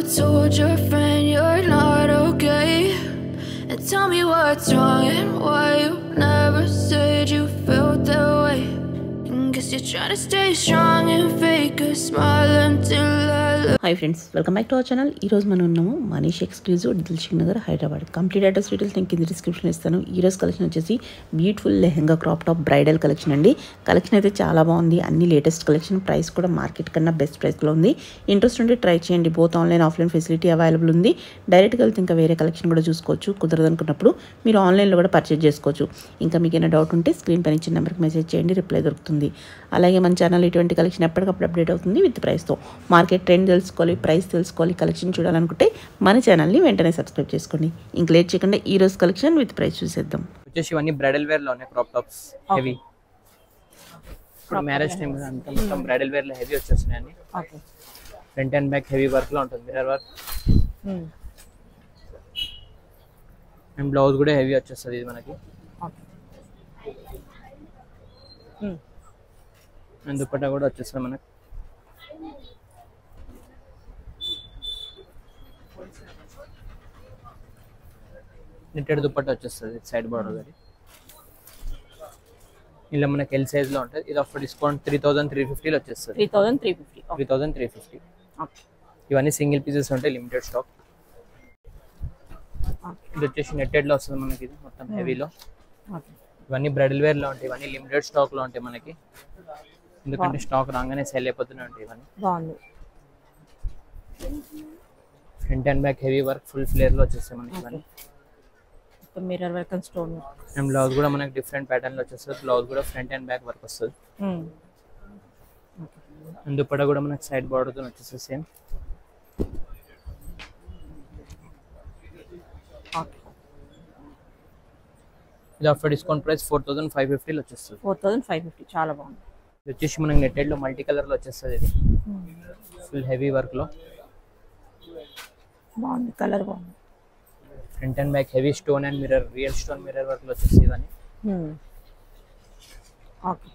told your friend you're not okay? And tell me what's wrong and why you never said you felt that way. And guess you're trying to stay strong and fake a smile until I look. Hi friends, welcome back to our channel. ఈరోజు మనం ఉన్నాము Manish exclusive Dilsukh Nagar Hyderabad. Complete address details నేను కింద description ఇస్తాను. ఈరోజు collection వచ్చేసి beautiful lehenga crop top bridal collection అండి. Collection అయితే చాలా బాగుంది, అన్ని లేటెస్ట్ కలెక్షన్. ప్రైస్ కూడా మార్కెట్ కన్నా బెస్ట్ ప్రైస్లో ఉంది. ఇంట్రెస్ట్ ఉంటే ట్రై చేయండి. Both online offline facility available ఉంది. డైరెక్ట్గా వెళ్తే ఇంకా వేరే కలెక్షన్ కూడా చూసుకోవచ్చు. కుదరదనుకున్నప్పుడు మీరు ఆన్లైన్లో కూడా పర్చేజ్ చేసుకోవచ్చు. ఇంకా మీకు ఏమైనా డౌట్ ఉంటే స్క్రీన్ పైన ఇచ్చిన నెంబర్కి మెసేజ్ చేయండి, రిప్లై దొరుకుతుంది. అలాగే మన ఛానల్ ఇటువంటి కలెక్షన్ ఎప్పటికప్పుడు అప్డేట్ అవుతుంది విత్ ప్రైస్తో. మార్కెట్ ట్రెండ్ తెలుసుకోవాలి, ప్రైస్ తెలుసుకోవాలి, కలెక్షన్ చూడాలనుకుంటే మన ఛానల్ని వెంటనే సబ్స్క్రైబ్ చేసుకోండి. ఇంక లేట్ చేయకుండా ఈ రోజు కలెక్షన్ విత్ ప్రైస్ చూసేద్దాం. వచ్చేసి ఇవన్నీ బ్రైడల్ వేర్ లో ఉన్నాయి. Crop tops heavy. ఇప్పుడు మ్యారేజ్ టైం అంతా మొత్తం బ్రైడల్ వేర్ లో హెవీ వచ్చేస్తున్నాయి అన్ని. Okay, front and back heavy work లో ఉంటుంది, మిర్రర్ వర్క్. అండ్ బ్లౌజ్ కూడా హెవీ వచ్చేస్తుంది ఇది మనకి. అండ్ దుపట్టా కూడా వచ్చేస్తుంది మనకి. నిట్టెడ్ దుపట్టా వచ్చేస్తుంది సైడ్ బార్డర్ అది. ఇలా మనకి ఎల్ సైజ్ లో ఉంటుంది. ఇది ఆఫర్ డిస్కౌంట్ 3350 వచ్చేస్తుంది. 3350. ఇవన్నీ సింగిల్ పీసెస్ ఉంటాయి, లిమిటెడ్ స్టాక్. ఇది వచ్చేసి నెట్టెడ్ లో వస్తుంది మనకి. ఇది మొత్తం హెవీలో. ఇవన్నీ బ్రైడల్ వేర్ లో ఉంటాయి. ఇవన్నీ లిమిటెడ్ స్టాక్ లో ఉంటాయి మనకి, ఎందుకంటే స్టాక్ రాగానే సెల్ అయిపోతూనే ఉంటాయి ఇవన్నీ. బాగుంది. Front and back heavy work full flare లో వచ్చేస్తాయి మనకి ఇవన్నీ. Mirror work and stone work. And blouse కూడా మనకి డిఫరెంట్ ప్యాటర్న్ లో వచ్చేస్తుంది. బ్లౌజ్ కూడా ఫ్రంట్ అండ్ బ్యాక్ వర్క్ వస్తుంది. అండ్ దుపట్టా కూడా మనకి సైడ్ బార్డర్ తో వచ్చేస్తుంది సేమ్. ఇది ఆఫర్ డిస్కౌంట్ ప్రైస్ 4550 వచ్చేస్తుంది. 4550 చాలా బాగుంది. ఇది వచ్చేసి మనకి నెట్టెడ్ లో మల్టీ కలర్ లో వచ్చేస్తుంది. ఇది ఫుల్ హెవీ వర్క్ లో బాగుంది, కలర్ బాగుంది. Front and back heavy stone and mirror, real stone mirror work లో వచ్చేసి ఇవన్నీ. ఓకే,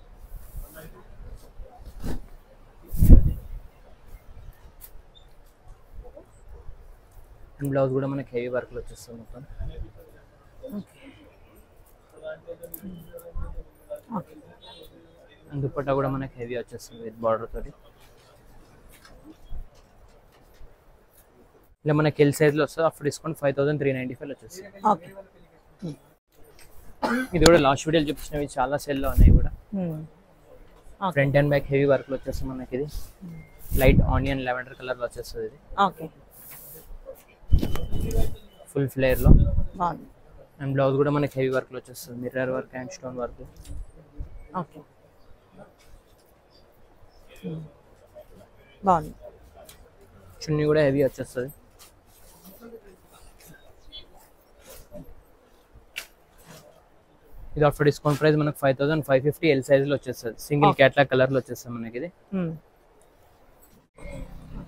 అండ్ బ్లౌజ్ కూడా మనకి హెవీ వర్క్ లో వచ్చేస్తుంది మొత్తం. అండ్ దుపట్టా కూడా మనకి హెవీ వచ్చేస్తుంది విత్ బార్డర్ తోటి. ఇలా మనకి ఎల్ సైజ్ లో వస్తుంది. ఆఫర్ డిస్కౌంట్ 5395 వచ్చేస్తుంది. ఓకే. ఇది కూడా లాస్ట్ వీడియోలో చూపించినవి చాలా సెల్ లో ఉన్నాయి కూడా. Front and back heavy work లో వచ్చేస్తుంది మనకి. ఇది లైట్ ఆనియన్ లెవెండర్ కలర్ లో వచ్చేస్తుంది. ఇది ఓకే, ఫుల్ ఫ్లేర్ లో బాగుంది. అండ్ బ్లౌజ్ కూడా మనకి హెవీ వర్క్ లో వచ్చేస్తుంది, mirror work and stone work. Okay, బాగుంది. చున్నీ కూడా హెవీ వచ్చేస్తుంది. ఇది ఆఫర్ డిస్కౌంట్ ప్రైస్ మనకి 5550 ఎల్ సైజ్ లో వచ్చేస్తుంది. సింగిల్ క్యాట్లాగ్ కలర్ లో వచ్చేస్తుంది మనకి. ఇది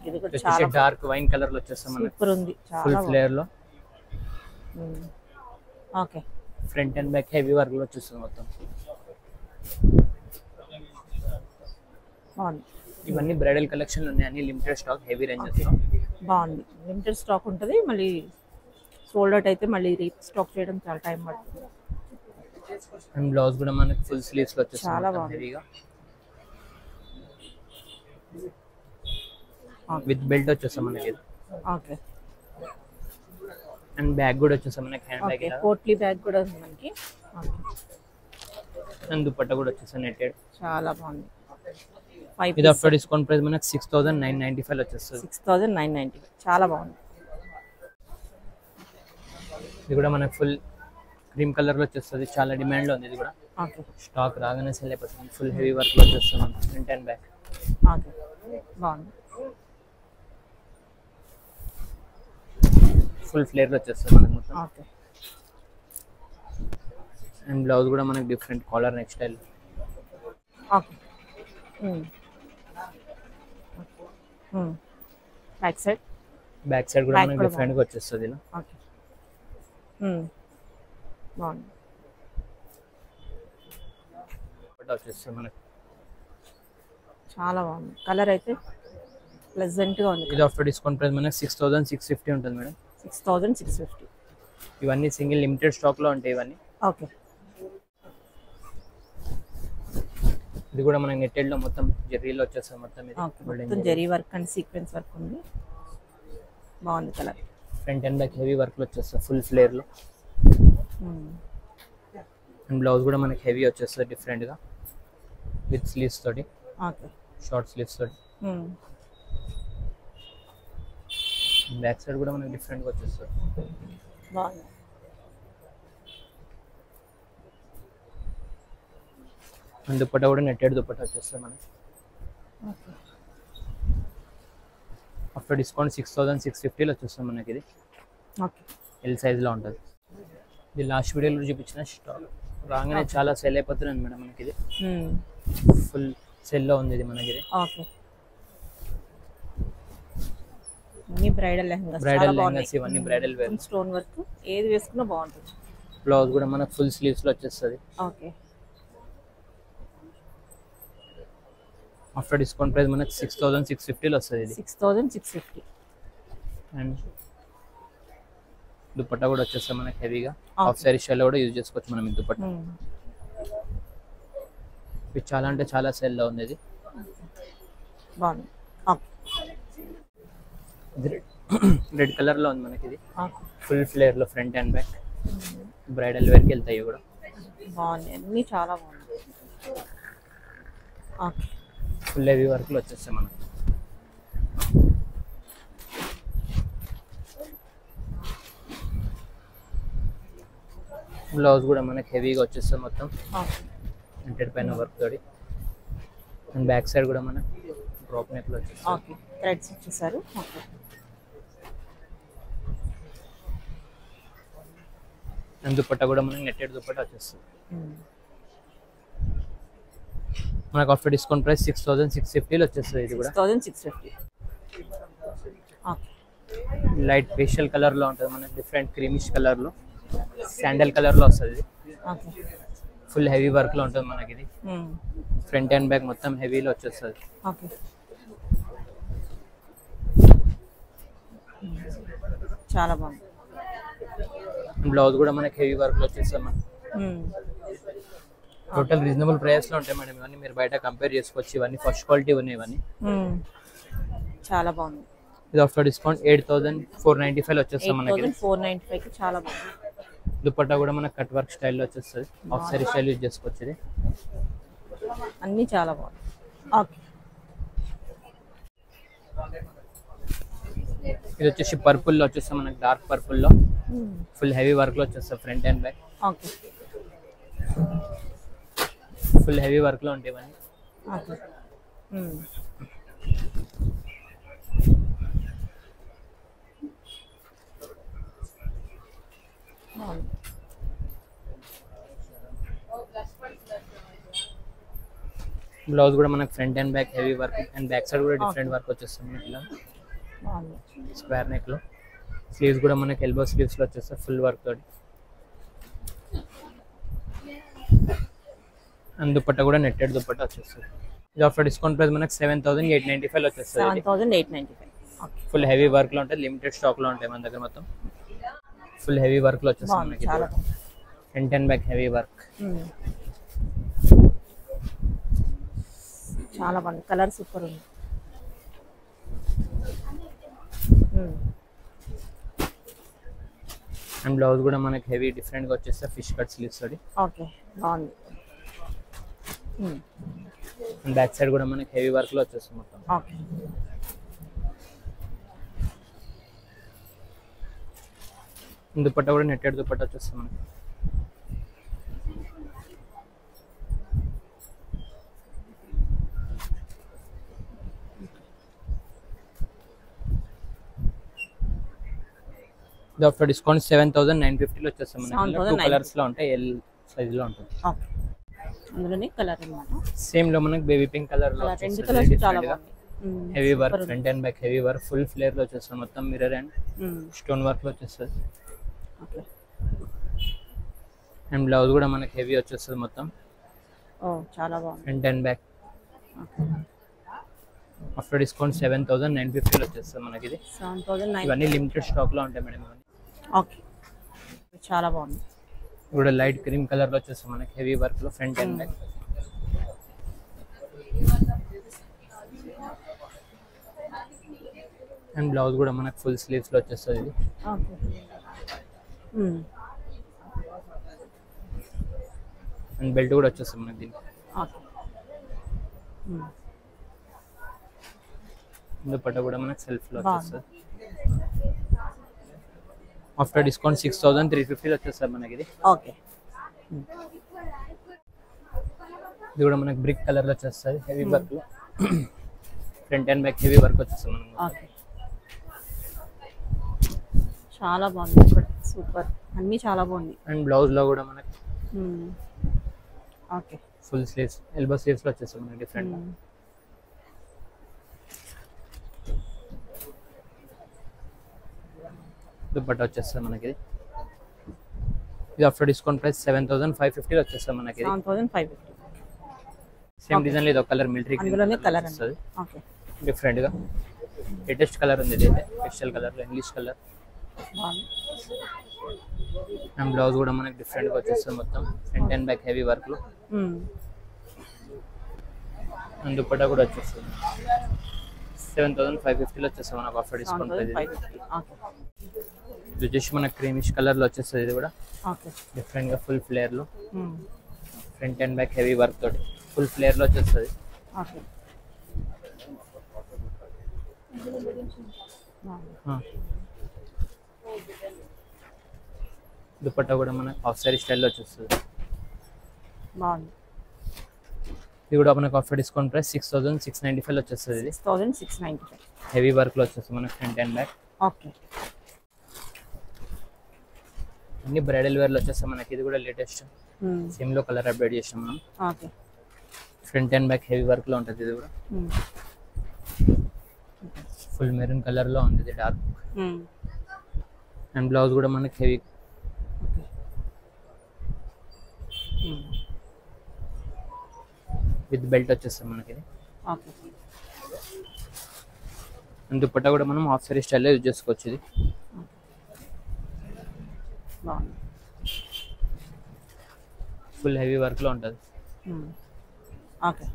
ఇది కూడా చాలా డార్క్ వైన్ కలర్ లో వచ్చేస్తుంది మనకి. సూపర్ ఉంది, ఫుల్ ఫ్లేర్ లో. Okay, front and back heavy work లో వచ్చేస్తుంది మొత్తం. బాగుంది. ఇవన్నీ బ్రైడల్ కలెక్షన్ ఉన్నాయి, అన్ని లిమిటెడ్ స్టాక్, హెవీ రేంజెస్ లో. బాగుంది, లిమిటెడ్ స్టాక్ ఉంటుంది. మళ్ళీ సోల్డ్ అవుట్ అయితే మళ్ళీ రీస్టాక్ చేయడం చాలా టైం పడుతుంది. అండ్ బ్లౌజ్ కూడా మనకి ఫుల్ స్లీవ్స్ లో వచ్చేస్తుంది చాలా బాగుంది, హెవీగా. విత్ బెల్ట్ వచ్చేస్తాం మనకి. ఓకే, అండ్ బ్యాగ్ కూడా వచ్చేస్తాం మనకి, హ్యాండ్ బ్యాగ్. పోట్లీ బ్యాగ్ కూడా ఉంది మనకి. అండ్ దుపట్టా కూడా వచ్చేస్తాం నెట్టెడ్. చాలా బాగుంది. ఇది ఆఫర్ డిస్కౌంట్ ప్రైస్ మనకి 6995 వచ్చేస్తుంది. 6995 చాలా బాగుంది. ఇది కూడా మనకి ఫుల్ క్రీమ్ కలర్ లో వచ్చేస్తుంది. చాలా డిమాండ్ లో ఉంది ఇది కూడా. ఓకే, స్టాక్ రాగానే సెల్ అయిపోతుంది. ఫుల్ హెవీ వర్క్ లో వచ్చేస్తుంది ఫ్రంట్ అండ్ బ్యాక్. ఓకే, బాగుంది. ఫుల్ ఫ్లేర్ లో వచ్చేస్తుంది మనకి మొత్తం. ఓకే, అండ్ బ్లౌజ్ కూడా మనకి different collar neck style. Okay, back side కూడా మనకి డిఫరెంట్ గా వచ్చేస్తుంది ఇలా. ఓకే, బాగుంది. వచ్చేస్తుంది మనకి. చాలా బాగుంది కలర్ అయితే ప్లెజెంట్గా ఉంది. ఇది ఆఫ్టర్ డిస్కౌంట్ ప్రైస్ మనకి 6650 ఉంటుంది మేడం. 6650. ఇవన్నీ సింగిల్ లిమిటెడ్ స్టాక్లో ఉంటాయి ఇవన్నీ. ఓకే. ఇది కూడా మనకి నెట్టెడ్లో మొత్తం జెర్రీలో వచ్చేస్తుంది మొత్తం. ఇది మొత్తం Jerry work and sequence work ఉంది. బాగుంది colour. Front and back heavy వర్క్లో వచ్చేస్తుంది ఫుల్ ఫ్లేర్లో. అండ్ బ్లౌజ్ కూడా మనకి హెవీ వచ్చేస్తుంది డిఫరెంట్గా విత్ స్లీవ్స్ తోటి. ఓకే. షార్ట్ స్లీవ్స్ తోటి. బ్యాక్ సైడ్ కూడా మనకి డిఫరెంట్గా వచ్చేస్తుంది. బాగుంది. అండ్ దుపట్టా కూడా నెట్టెడ్ దుపట్టా వచ్చేస్తుంది మనకి. ఆఫ్టర్ డిస్కౌంట్ 6650లో వచ్చేస్తుంది మనకి. ఇది ఓకే. ఎల్ సైజ్లో ఉంటుంది. ఇది లాస్ట్ వీడియోలో చూపించిన స్టాక్ రాగానే చాలా సెల్ అయిపోతుంది మేడం మనకి. ఇది ఫుల్ సెల్లో ఉంది ఇది మనకి. ఇది ఓకే. ఇవన్నీ బ్రైడల్ లెహంగాస్. బ్రైడల్ లెహంగాస్ ఇవన్నీ బ్రైడల్ వేర్. స్టోన్ వర్క్ ఏది వేసుకున్నా బాగుంటుంది. బ్లౌజ్ కూడా మనకు ఫుల్ స్లీవ్స్ లో వచ్చేస్తుంది. ఓకే. ఆఫ్టర్ డిస్కౌంట్ ప్రైస్ మనకి 6650లో వస్తుంది. ఇది 6650. అండ్ దుపట్టా కూడా వచ్చేస్తుంది మనకి హెవీగా. హాఫ్ సారీ స్టైల్లో కూడా యూజ్ చేసుకోవచ్చు మనం ఈ దుపట్టా. ఇది చాలా అంటే చాలా సెల్లో ఉంది. ఇది బాగుంది. రెడ్ కలర్ లో ఉంది మనకి. ఇది ఫుల్ ఫ్లేర్ లో front and back bridal wear కి వెళ్తాయి కూడా. బాగుంది. అన్ని చాలా బాగుంది. ఓకే. ఫుల్ హెవీ వర్క్ లో వచ్చేస్తాయి మనకి. బ్లౌజ్ కూడా మనకి హెవీగా వచ్చేస్తుంది మొత్తం ప్రింటెడ్ పైన వర్క్ తోటి. అండ్ బ్యాక్ సైడ్ కూడా మనకి డ్రాప్ నెక్ లో వచ్చేస్తుంది. ఓకే. థ్రెడ్స్ ఇచ్చేసారు. ఓకే. అండ్ దుపట్టా కూడా మనకి నెట్టెడ్ దుపట్టా వచ్చేస్తుంది. మనకు ఆఫ్టర్ డిస్కౌంట్ ప్రైస్ 6650లో వచ్చేస్తుంది. ఇది కూడా 6650. ఓకే. లైట్ పేస్టల్ కలర్ లో ఉంటుంది మనకి. డిఫరెంట్ క్రీమిష్ కలర్ లో శాండల్ కలర్ లో వస్తుంది. ఓకే. ఫుల్ హెవీ వర్క్ లో ఉంటుంది మనకి. ఇది ఫ్రంట్ అండ్ బ్యాక్ మొత్తం హెవీలో వచ్చేస్తుంది. ఓకే. చాలా బాగుంది. బ్లౌజ్ కూడా మనకి హెవీ వర్క్ లో వచ్చేస్తుంది మనకి. టోటల్ రీజనబుల్ ప్రైస్ లో ఉంటాయి మేడం ఇవన్నీ. మీరు బయట కంపేర్ చేసుకోవచ్చు. ఇవన్నీ ఫస్ట్ క్వాలిటీ ఉన్నాయి ఇవన్నీ. చాలా బాగుంది. ఇది ఆఫ్టర్ డిస్కౌంట్ 8495 లో వచ్చేస్తుంది మనకి. 8495 కి చాలా బాగుంది. దుపట్టా కూడా మనకి కట్ వర్క్ స్టైల్లో వచ్చేస్తుంది. హాఫ్ సారీ స్టైల్ యూజ్ చేసుకోవచ్చు. ఇది అన్ని చాలా బాగుంది. ఓకే. ఇది వచ్చేసి పర్పుల్ లో వచ్చేస్తుంది మనకి. డార్క్ పర్పుల్ లో ఫుల్ హెవీ వర్క్ లో వచ్చేస్తుంది front and back. Okay. Full heavy work లో ఉంటాయి ఇవన్నీ. ఓకే. బ్లౌజ్ కూడా మనకి front and back heavy work and back side కూడా డిఫరెంట్ వర్క్ వచ్చేస్తుంది మనకి. ఇలా స్క్వేర్ నెక్ లో. స్లీవ్స్ కూడా మనకి ఎల్బో స్లీవ్స్ లో వచ్చేస్తాయి ఫుల్ వర్క్ తోటి. అండ్ దుపట్టా కూడా నెట్టెడ్ దుపట్టా వచ్చేస్తుంది. ఇది ఆఫ్టర్ డిస్కౌంట్ ప్రైస్ మనకి 7895 వచ్చేస్తుంది. 7895. ఫుల్ హెవీ వర్క్ లో ఉంటుంది. లిమిటెడ్ స్టాక్ లో ఉంటాయి మన దగ్గర మొత్తం. ఫుల్ హెవీ వర్క్ లో వచ్చేస్తుంది మనకి. Front and back heavy work. చాలా బాగుంది. కలర్ సూపర్ ఉంది. అండ్ బ్లౌజ్ కూడా మనకి హెవీ డిఫరెంట్ గా వచ్చేస్తే ఫిష్ కట్ స్లీవ్స్ తోటి. ఓకే. బాగుంది. అండ్ బ్యాక్ సైడ్ కూడా మనకి హెవీ వర్క్ లో వచ్చేస్తుంది మొత్తం. ఓకే. దుపట్టా కూడా నెట్టెడ్ దుపట్టా వచ్చేస్తుంది మనకి. ఇది ఆఫ్టర్ డిస్కౌంట్ 7950 లో వచ్చేస్తుంది మనకి. 2 కలర్స్ లో ఉంటాయి. ఎల్ సైజ్ లో ఉంటుంది. ఓకే. అందులోనే కలర్ అన్నమాట. సేమ్ లో మనకి బేబీ పింక్ కలర్ లో రెండు కలర్స్ చాలా బాగుంది. Heavy work front and back heavy work full flare లో వచ్చేస్తుంది మొత్తం. మిర్రర్ అండ్ స్టోన్ వర్క్ లో వచ్చేస్తుంది. ఓకే. అండ్ బ్లౌజ్ కూడా మనకి హెవీ వచ్చేస్తుంది మొత్తం. ఓ చాలా బాగుంది. Front and back. After discount 7,950 వచ్చేస్తుంది మనకి ఇది. 7,900. ఇవన్నీ లిమిటెడ్ స్టాక్ లో ఉంటాయి మేడం ఇవన్నీ. ఓకే, చాలా బాగుంది. ఇప్పుడు లైట్ క్రీమ్ కలర్ లో వచ్చేస్తుంది మనకి హెవీ వర్క్ లో front and back. And blouse కూడా మనకి ఫుల్ స్లీవ్స్ లో వచ్చేస్తుంది ఇది. ఓకే. అండ్ బెల్ట్ కూడా వచ్చేస్తుంది మనకి దీనికి. ఓకే. దుపట్టా కూడా మనకి సెల్ఫ్ లో వచ్చేస్తుంది. ఆఫ్టర్ డిస్కౌంట్ 6,350 వచ్చేస్తుంది మనకి ఇది. ఓకే. ఇది కూడా మనకి బ్రిక్ కలర్ లో వచ్చేస్తుంది హెవీ వర్క్ లో. Front and back heavy work వచ్చేస్తుంది మనకి. ఓకే, చాలా బాగుంది. సూపర్, అన్నీ చాలా బాగుంది. అండ్ బ్లౌజ్ లో కూడా మనకి okay full sleeves elbow sleeves లో వచ్చేస్తుంది మనకి డిఫరెంట్. దుపట్టా వచ్చేస్తుంది మనకి ఇది. ఇది ఆఫ్టర్ డిస్కౌంట్ ప్రైస్ 7,550 వచ్చేస్తుంది మనకి ఇది. 7,550. సేమ్ డిజైన్ లో ఇది ఒక కలర్ మిలిటరీ అందులోనే కలర్ వస్తుంది ఓకే. డిఫరెంట్ గా. లేటెస్ట్ కలర్ ఉంది ఇది అయితే, స్పెషల్ కలర్ ఇంగ్లీష్ కలర్. బాగుంది. అండ్ బ్లౌజ్ కూడా మనకి డిఫరెంట్ గా వచ్చేస్తుంది మొత్తం front and back heavy work లో. అండ్ దుపట్టా కూడా వచ్చేస్తుంది 7,550 వచ్చేస్తుంది మనకు ఆఫర్ డిస్కౌంట్ ప్రైస్. ఇది వచ్చేసి మనకి క్రీమిష్ కలర్ లో వచ్చేస్తుంది ఇది కూడా. ఓకే, డిఫరెంట్ గా ఫుల్ ఫ్లేర్ లో front and back heavy work తోటి ఫుల్ ఫ్లేర్ లో వచ్చేస్తుంది. ఓకే. దుపట్టా కూడా మనకి హాఫ్ సారీ స్టైల్లో వచ్చేస్తుంది. బాగుంది. ఇది కూడా మనకు ఆఫర్ డిస్కౌంట్ ప్రైస్ 6,695 వచ్చేస్తుంది ఇది. 6,695 హెవీ వర్క్ లో వచ్చేస్తుంది మనకి ఫ్రంట్ అండ్ బ్యాక్. ఓకే. అన్ని బ్రైడల్ వేర్ లో వచ్చేస్తాయి మనకి. ఇది కూడా లేటెస్ట్ సేమ్ లో కలర్ అప్డేట్ చేసాం మనం. Okay. Front and back heavy work లో ఉంటుంది ఇది కూడా. ఫుల్ మెరూన్ కలర్ లో ఉంది ఇది డార్క్. అండ్ బ్లౌజ్ కూడా మనకి హెవీ విత్ బెల్ట్ వచ్చేస్తుంది మనకి. ఓకే. అండ్ దుపట్టా కూడా మనం హాఫ్ సారీ స్టైల్లో యూజ్ చేసుకోవచ్చు ఇది. బాగుంది. ఫుల్ హెవీ వర్క్ లో ఉంటుంది. ఓకే.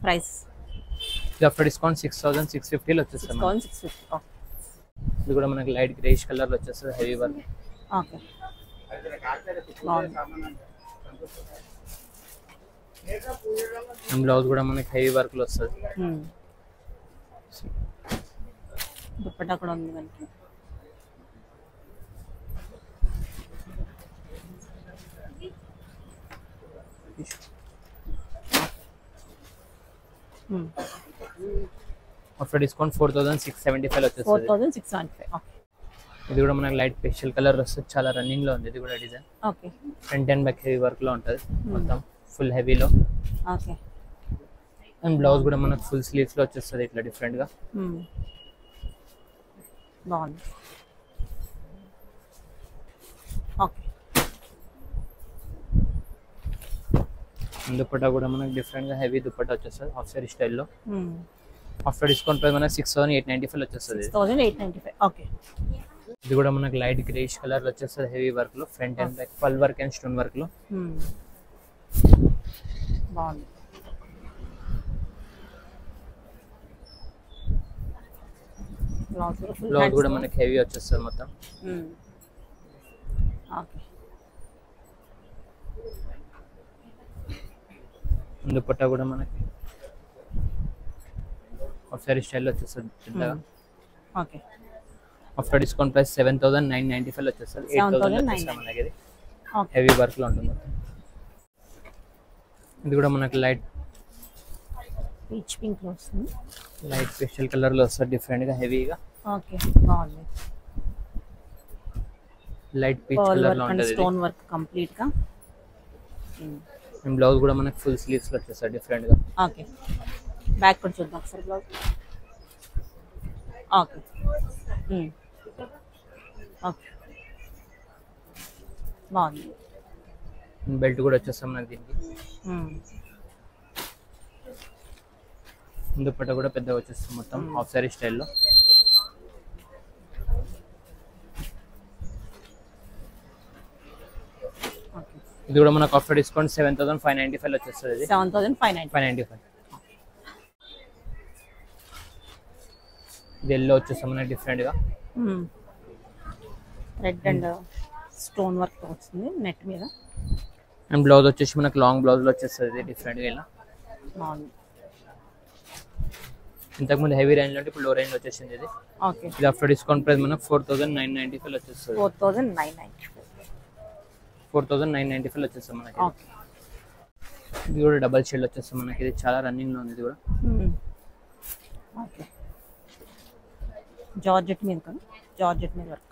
ప్రైస్ ఇది ఆఫ్టర్ డిస్కౌంట్ 6,650 వచ్చేస్తుంది. 6,650. ఓకే. ఇది కూడా మనకి లైట్ గ్రేష్ కలర్ లో వచ్చేస్తుంది హెవీ వర్క్. ఓకే, బాగుంది. అండ్ బ్లౌజ్ కూడా మనకి హెవీ వర్క్ లో వస్తుంది. దుపట్టా కూడా ఉంది మనకి. ఆఫ్టర్ డిస్కౌంట్ 4,675 వచ్చేస్తుంది. 4,675. ఓకే. ఇది కూడా మనకి లైట్ పేస్టల్ కలర్ వస్తుంది. చాలా రన్నింగ్ లో ఉంది ఇది కూడా design. Okay. Front and back heavy work లో ఉంటుంది మొత్తం ఫుల్ హెవీలో. ఓకే. అండ్ బ్లౌజ్ కూడా మనకు ఫుల్ స్లీవ్స్ లో వచ్చేస్తుంది ఇట్లా డిఫరెంట్ గా. బాగుంది. ఓకే. దుపట్టా కూడా మనకి డిఫరెంట్ గా హెవీ దుపట్టా వచ్చేస్తుంది హాఫ్ సారీ స్టైల్లో. ఆఫ్టర్ డిస్కౌంట్ ప్రైస్ మనకి 6,895 వచ్చేస్తుంది. 6,895. ఓకే. ఇది కూడా మనకి లైట్ గ్రేష్ కలర్ లో వచ్చేస్తుంది హెవీ వర్క్ లో ఫ్రంట్ అండ్ బ్యాక్ పల్ వర్క్ అండ్ స్టోన్ వర్క్ లో. బాగుంది. బ్లౌజ్ కూడా మనకి హెవీ వచ్చేస్తుంది మొత్తం. ఓకే. దుపట్టా కూడా మనకి హాఫ్ సారీ స్టైల్లో వచ్చేస్తుంది చిన్నగా. ఓకే. ఆఫ్టర్ డిస్కౌంట్ ప్రైస్ 7,995 వచ్చేస్తుంది. 8,000 వచ్చేస్తుంది మనకి ఇది. హెవీ వర్క్ లో ఉంటుంది. ఇది కూడా మనకి లైట్ పీచ్ పింక్ లో వస్తుంది. లైట్ పేస్టల్ కలర్ లో వస్తుంది డిఫరెంట్ గా హెవీగా. ఓకే, బాగుంది. లైట్ పీచ్ కలర్ లో ఉంటుంది. స్టోన్ వర్క్ కంప్లీట్ గా. బ్లౌజ్ కూడా మనకి ఫుల్ స్లీవ్స్ లో వచ్చేస్తుంది డిఫరెంట్ గా. ఓకే. బ్యాక్ కూడా చూద్దాం ఒకసారి బ్లౌజ్. ఓకే. ఓకే, బాగుంది. బెల్ట్ కూడా వచ్చేస్తాం మనకి దీనికి. దుపట్టా కూడా పెద్దగా వచ్చేస్తుంది మొత్తం హాఫ్ సారీ స్టైల్లో. ఇది కూడా మనకు ఆఫర్ డిస్కౌంట్ 7595 లో వచ్చేస్తుంది. ఇది 7595. ఇది ఎల్లో వచ్చేస్తాం మనకి డిఫరెంట్ గా రెడ్ అండ్ స్టోన్ వర్క్ వస్తుంది నెట్ మీద. అండ్ బ్లౌజ్ వచ్చేసి మనకు లాంగ్ బ్లౌజ్ లో వచ్చేస్తుంది డిఫరెంట్ గా ఇలా. ఇంతకుముందు హెవీ రేంజ్ లో ఇప్పుడు లో రేంజ్ వచ్చేసింది ఇది. ఓకే. ఇది ఆఫ్టర్ డిస్కౌంట్ ప్రైస్ మనకు 4995 లో వచ్చేస్తుంది. 4995 లో వచ్చేస్తుంది మనకి. ఓకే. ఇది కూడా డబల్ షేడ్ వచ్చేస్తుంది మనకి. ఇది చాలా రన్నింగ్ లో ఉంది ఇది కూడా. ఓకే. జార్జెట్ మీద కదా, జార్జెట్ మీద వర్క్.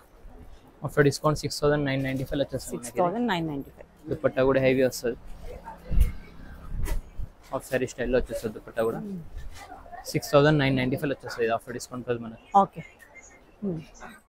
ఆఫ్టర్ డిస్కౌంట్ 6995 లో వచ్చేస్తుంది. 6995. దుపట్టా కూడా హెవీ వస్తుంది. హాఫ్ సారీ స్టైల్లో వచ్చేస్తుంది దుపట్టా కూడా. 6995 లో వచ్చేస్తుంది ఆఫ్టర్ డిస్కౌంట్ ప్రైస్ మనకి. ఓకే.